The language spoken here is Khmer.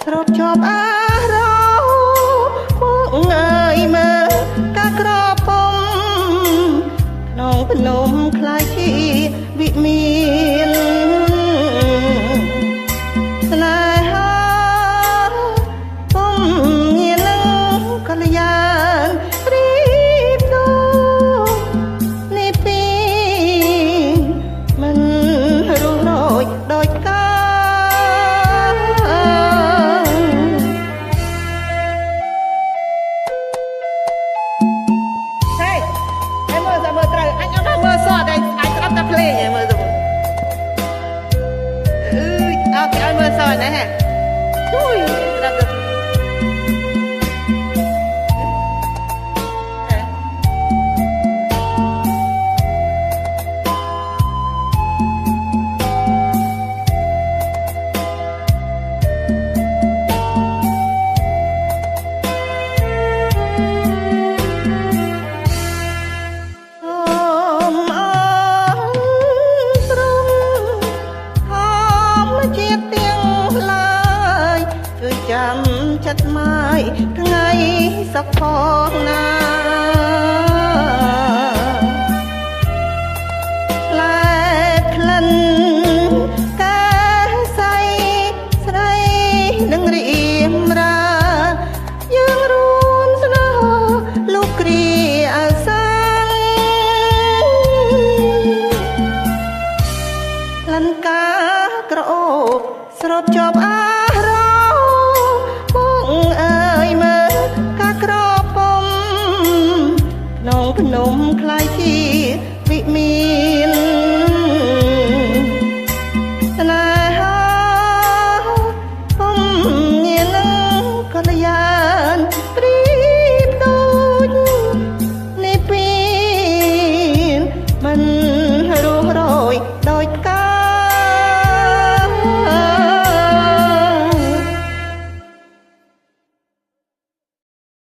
ស្រូបជាប់អារបងអើយមើលការក្រពុំក្នុងភ្នំខ្លាយជាវិមានស្នេហាពុំងានឹងកល្យានរីបដូរនេះពីមិនរស់រយដោយកាណាហ៎ជួយស្ដាប់ទៅចាំចិត្តម៉ាយថ្ងៃសុខផងណាផ្លែក្លិនកាស័យស្រីនឹងរៀមរាយើងរួមស្នេហ៍លោកគ្រាអសាលន្កាក្រអូបស្រូបជាប់អាក្នុងភ្នំខ្លាយជាវិមាន